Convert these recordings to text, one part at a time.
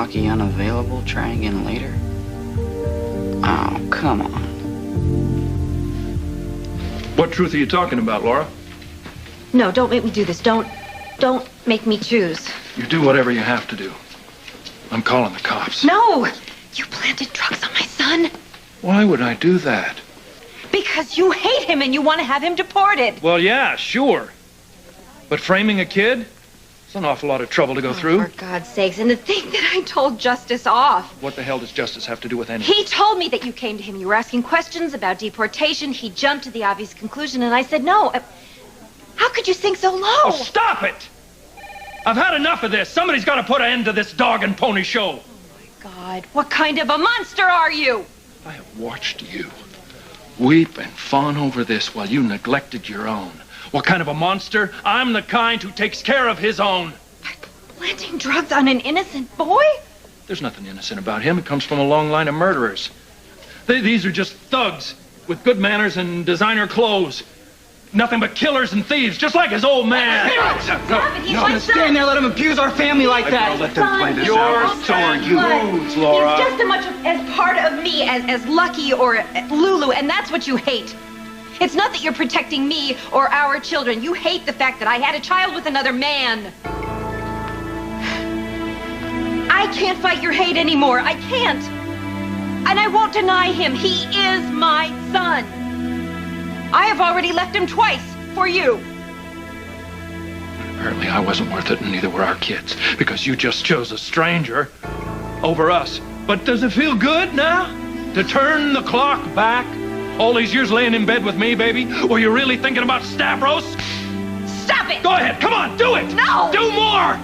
Lucky unavailable, try again later? Oh, come on. What truth are you talking about, Laura? No, don't make me do this. Don't make me choose. You do whatever you have to do. I'm calling the cops. No! You planted drugs on my son. Why would I do that? Because you hate him and you want to have him deported. Well, yeah, sure. But framing a kid? It's an awful lot of trouble to go through. For God's sakes, and to think that I told Justice off. What the hell does Justice have to do with anything? He told me that you came to him. You were asking questions about deportation. He jumped to the obvious conclusion, and I said no. How could you sink so low? Oh, stop it! I've had enough of this. Somebody's got to put an end to this dog and pony show. Oh, my God. What kind of a monster are you? I have watched you weep and fawn over this while you neglected your own. What kind of a monster? I'm the kind who takes care of his own. Planting drugs on an innocent boy? There's nothing innocent about him. It comes from a long line of murderers. These are just thugs with good manners and designer clothes. Nothing but killers and thieves, just like his old man. No, stand there, let him abuse our family like that. Let them play this out. So are you. Laura. He's just as much as part of me as Lucky or Lulu, and that's what you hate. It's not that you're protecting me or our children. You hate the fact that I had a child with another man. I can't fight your hate anymore. I can't. And I won't deny him. He is my son. I have already left him twice for you. Apparently I wasn't worth it, and neither were our kids, because you just chose a stranger over us. But does it feel good now to turn the clock back? All these years laying in bed with me, baby? Were you really thinking about Stavros? Stop it! Go ahead, come on, do it! No! Do more!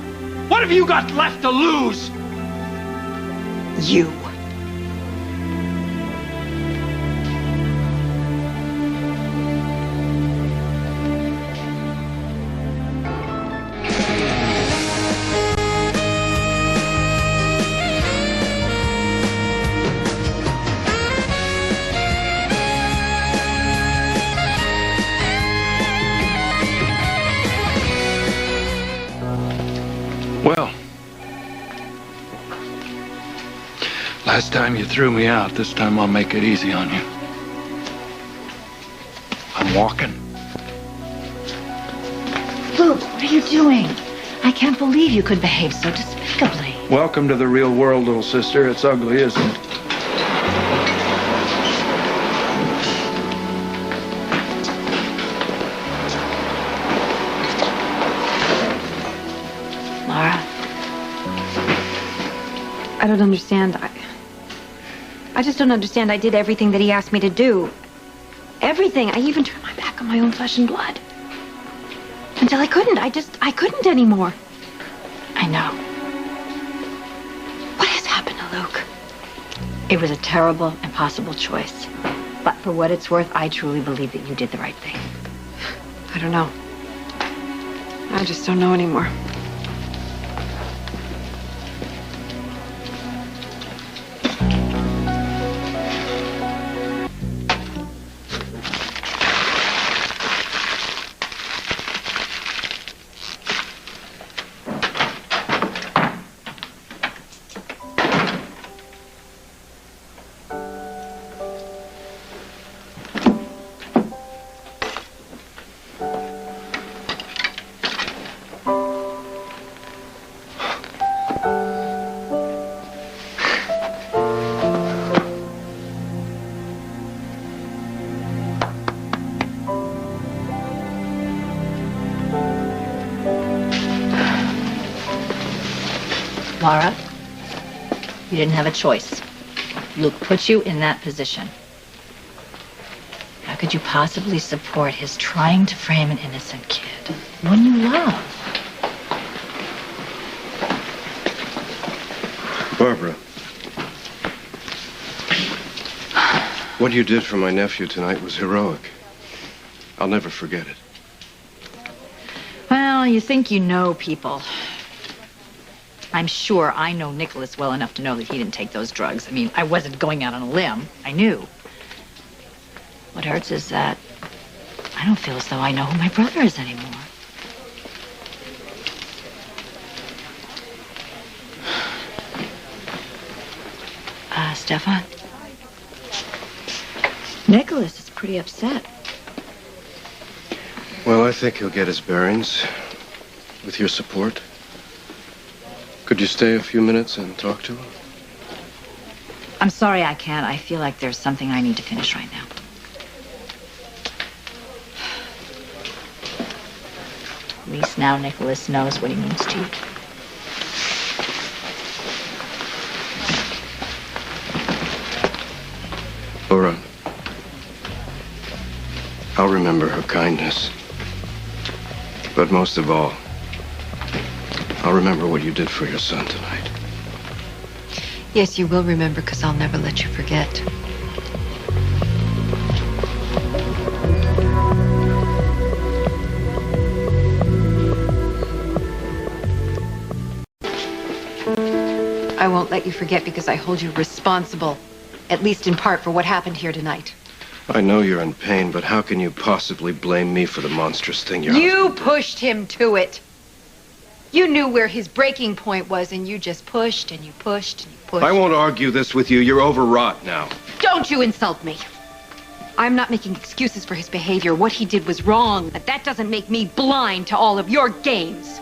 What have you got left to lose? You. Well, last time you threw me out, this time I'll make it easy on you. I'm walking. Luke, what are you doing? I can't believe you could behave so despicably. Welcome to the real world, little sister. It's ugly, isn't it? I don't understand. I just don't understand. I did everything that he asked me to do. Everything. I even turned my back on my own flesh and blood. Until I couldn't. I couldn't anymore. I know. What has happened to Luke? It was a terrible, impossible choice. But for what it's worth, I truly believe that you did the right thing. I don't know. I just don't know anymore. Laura, you didn't have a choice. Luke put you in that position. How could you possibly support his trying to frame an innocent kid? One you love. Barbara, what you did for my nephew tonight was heroic. I'll never forget it. Well, you think you know people. I'm sure I know Nicholas well enough to know that he didn't take those drugs. I mean, I wasn't going out on a limb. I knew. What hurts is that I don't feel as though I know who my brother is anymore. Stefan? Nicholas is pretty upset. Well, I think he'll get his bearings with your support. Could you stay a few minutes and talk to him? I'm sorry I can't. I feel like there's something I need to finish right now. At least now Nicholas knows what he means to you. Laura, I'll remember her kindness. But most of all, I'll remember what you did for your son tonight. Yes, you will remember, because I'll never let you forget. I won't let you forget because I hold you responsible, at least in part, for what happened here tonight. I know you're in pain, but how can you possibly blame me for the monstrous thing your You husband did? pushed him to it. You knew where his breaking point was, and you just pushed and you pushed and you pushed. I won't argue this with you. You're overwrought now. Don't you insult me. I'm not making excuses for his behavior. What he did was wrong, but that doesn't make me blind to all of your games.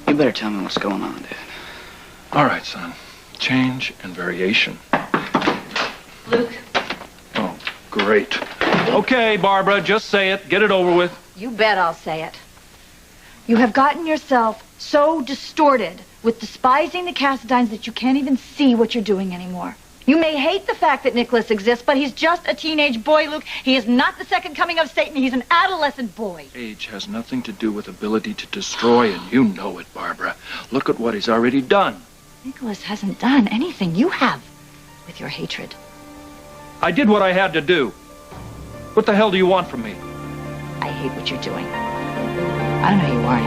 You better tell me what's going on, Dad. All right, son. Change and variation. Luke. Oh, great. Okay, Barbara, just say it. Get it over with. You bet I'll say it. You have gotten yourself so distorted with despising the Cassadines that you can't even see what you're doing anymore. You may hate the fact that Nicholas exists, but he's just a teenage boy, Luke. He is not the second coming of Satan. He's an adolescent boy. Age has nothing to do with ability to destroy, and you know it, Barbara. Look at what he's already done. Nicholas hasn't done anything you have with your hatred. I did what I had to do. What the hell do you want from me? I hate what you're doing. I don't know who you are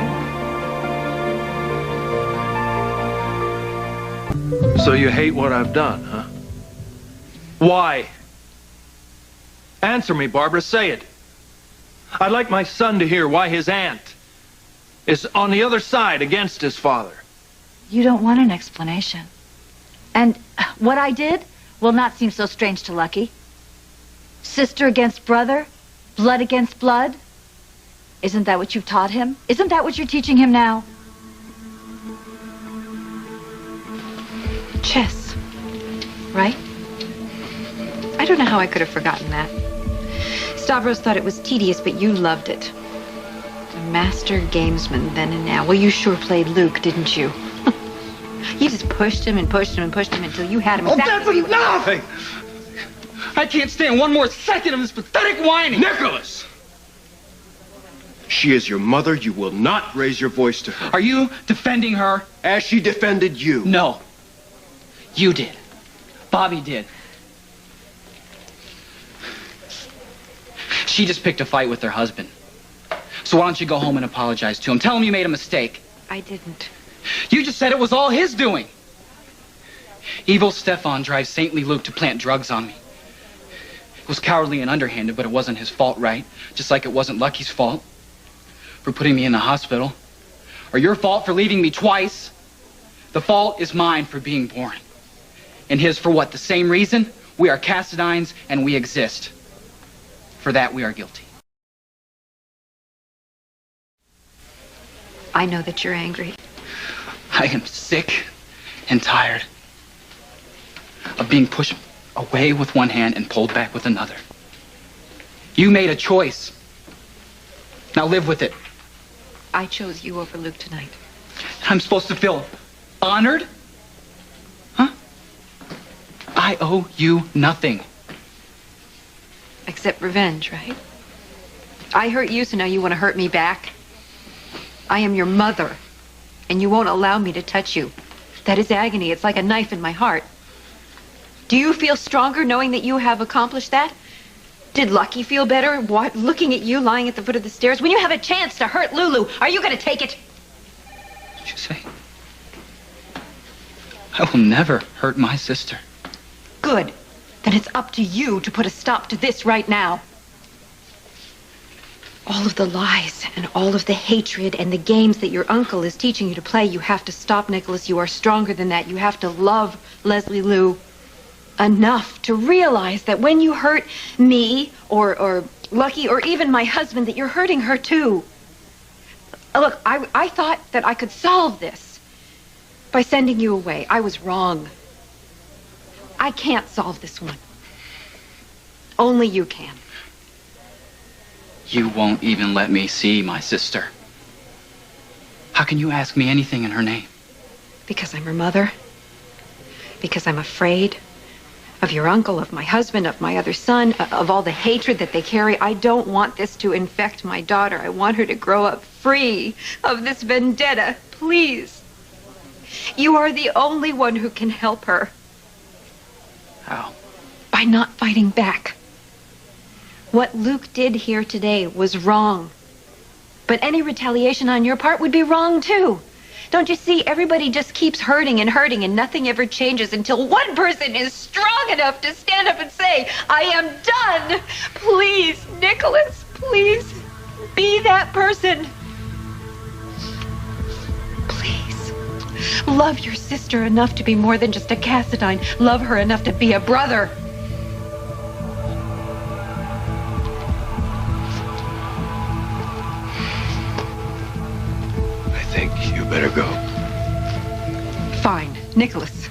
anymore. So you hate what I've done, huh? Why? Answer me, Barbara. Say it. I'd like my son to hear why his aunt is on the other side against his father. You don't want an explanation. And what I did will not seem so strange to Lucky. Sister against brother, blood against blood. Isn't that what you've taught him? Isn't that what you're teaching him now? Chess, right? I don't know how I could have forgotten that. Stavros thought it was tedious, but you loved it. A master gamesman then and now. Well, you sure played Luke, didn't you? You just pushed him and pushed him and pushed him until you had him. Oh, that's enough! Hey, I can't stand one more second of this pathetic whining. Nicholas! She is your mother. You will not raise your voice to her. Are you defending her? As she defended you. No. You did. Bobby did. She just picked a fight with her husband. So why don't you go home and apologize to him? Tell him you made a mistake. I didn't. You just said it was all his doing. Evil Stefan drives saintly Luke to plant drugs on me. It was cowardly and underhanded, but it wasn't his fault, right? Just like it wasn't Lucky's fault for putting me in the hospital. Or your fault for leaving me twice. The fault is mine for being born. And his for what? The same reason? We are Cassadines and we exist. For that we are guilty. I know that you're angry. I am sick and tired of being pushed away with one hand and pulled back with another. You made a choice. Now live with it. I chose you over Luke tonight. I'm supposed to feel honored? Huh? I owe you nothing. Except revenge, right? I hurt you, so now you want to hurt me back? I am your mother, and you won't allow me to touch you. That is agony. It's like a knife in my heart. Do you feel stronger knowing that you have accomplished that? Did Lucky feel better looking at you lying at the foot of the stairs? When you have a chance to hurt Lulu, are you going to take it? What did you say? I will never hurt my sister. Good. Then it's up to you to put a stop to this right now. All of the lies and all of the hatred and the games that your uncle is teaching you to play, you have to stop, Nicholas. You are stronger than that. You have to love Leslie Lou enough to realize that when you hurt me or Lucky or even my husband, that you're hurting her too. Look, I thought that I could solve this by sending you away. I was wrong. I can't solve this one. Only you can. You won't even let me see my sister. How can you ask me anything in her name? Because I'm her mother. Because I'm afraid of your uncle, of my husband, of my other son, of all the hatred that they carry. I don't want this to infect my daughter. I want her to grow up free of this vendetta. Please. You are the only one who can help her. How? By not fighting back. What Luke did here today was wrong. But any retaliation on your part would be wrong too. Don't you see? Everybody just keeps hurting and nothing ever changes until one person is strong enough to stand up and say, I am done. Please, Nicholas, please be that person. Please. Love your sister enough to be more than just a Cassadine. Love her enough to be a brother. I think you better go. Fine, Nicholas.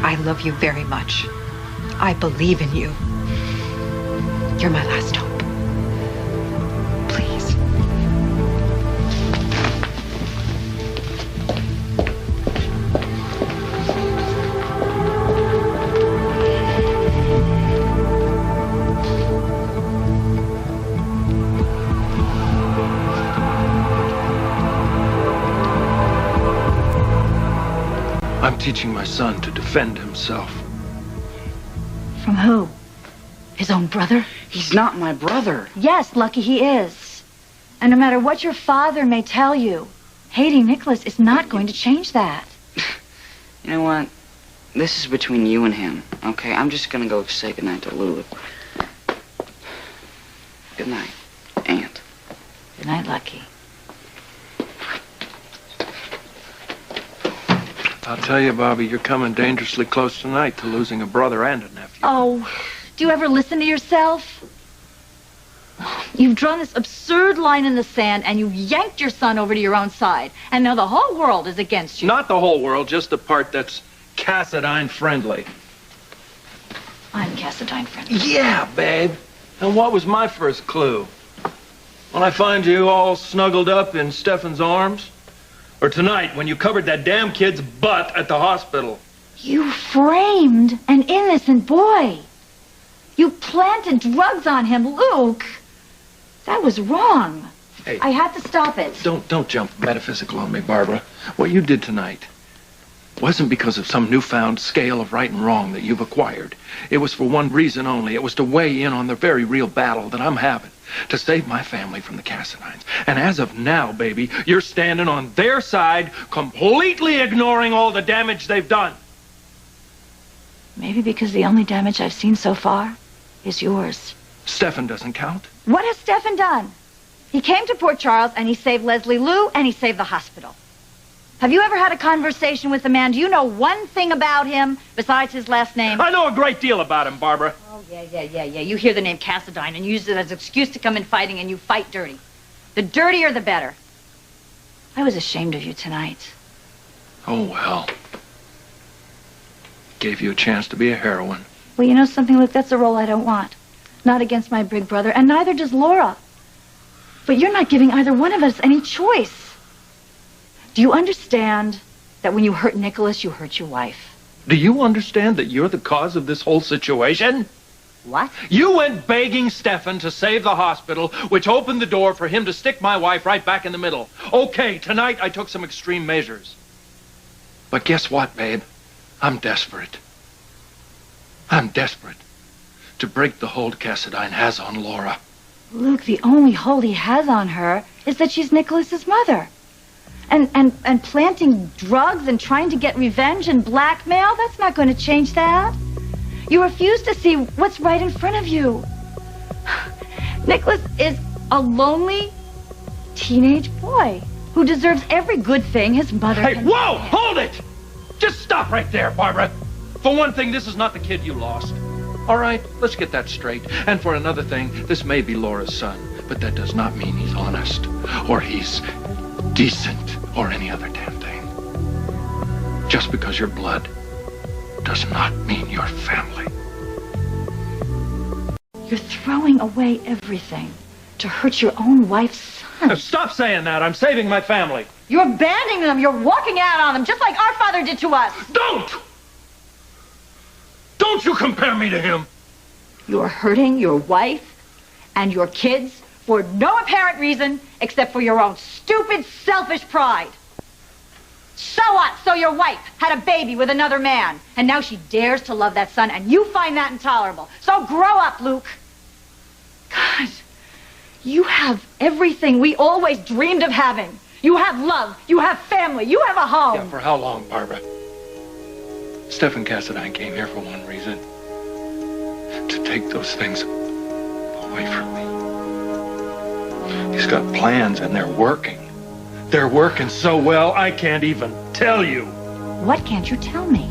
I love you very much. I believe in you. You're my last hope. Please. I'm teaching my son to defend himself. From who? His own brother? He's not my brother. Yes, Lucky, he is. And no matter what your father may tell you, hating Nicholas is not going to change that. You know what? This is between you and him, okay? I'm just gonna go say goodnight to Lulu. Good night, Aunt. Good night, Lucky. I'll tell you, Bobby, you're coming dangerously close tonight to losing a brother and a nephew. Oh, do you ever listen to yourself? You've drawn this absurd line in the sand, and you've yanked your son over to your own side. And now the whole world is against you. Not the whole world, just the part that's Cassadine friendly. I'm Cassadine friendly. Yeah, babe. And what was my first clue? When I find you all snuggled up in Stefan's arms? Or tonight, when you covered that damn kid's butt at the hospital? You framed an innocent boy. You planted drugs on him, Luke. That was wrong. Hey. I had to stop it. Don't jump metaphysical on me, Barbara. What you did tonight wasn't because of some newfound scale of right and wrong that you've acquired. It was for one reason only. It was to weigh in on the very real battle that I'm having to save my family from the Cassadines. And as of now, baby, you're standing on their side, completely ignoring all the damage they've done. Maybe because the only damage I've seen so far is yours. Stefan doesn't count. What has Stefan done? He came to Port Charles and he saved Leslie Lou and he saved the hospital. Have you ever had a conversation with the man? Do you know one thing about him besides his last name? I know a great deal about him, Barbara. Oh, yeah. You hear the name Cassadine and use it as an excuse to come in fighting, and you fight dirty. The dirtier, the better. I was ashamed of you tonight. Oh, well. Gave you a chance to be a heroine. Well, you know something, Luke? That's a role I don't want. Not against my big brother, and neither does Laura. But you're not giving either one of us any choice. Do you understand that when you hurt Nicholas, you hurt your wife? Do you understand that you're the cause of this whole situation? What? You went begging Stefan to save the hospital, which opened the door for him to stick my wife right back in the middle. Okay, tonight I took some extreme measures. But guess what, babe? I'm desperate. I'm desperate to break the hold Cassadine has on Laura. Luke, the only hold he has on her is that she's Nicholas's mother. And planting drugs and trying to get revenge and blackmail, that's not going to change that. You refuse to see what's right in front of you. Nicholas is a lonely teenage boy who deserves every good thing his mother Hey, can... whoa! Hold it! Just stop right there, Barbara. For one thing, this is not the kid you lost. All right, let's get that straight. And for another thing, this may be Laura's son, but that does not mean he's honest, or he's decent, or any other damn thing. Just because you're blood does not mean you're family. You're throwing away everything to hurt your own wife's son. Now, stop saying that. I'm saving my family. You're abandoning them. You're walking out on them, just like our father did to us. Don't! Don't you compare me to him. You're hurting your wife and your kids for no apparent reason except for your own stupid, selfish pride. So what? So your wife had a baby with another man, and now she dares to love that son, and you find that intolerable. So grow up, Luke. God, you have everything we always dreamed of having. You have love, you have family, you have a home. Yeah, for how long, Barbara? Stephen Cassadine came here for one reason. To take those things away from me. He's got plans, and they're working. They're working so well, I can't even tell you. What can't you tell me?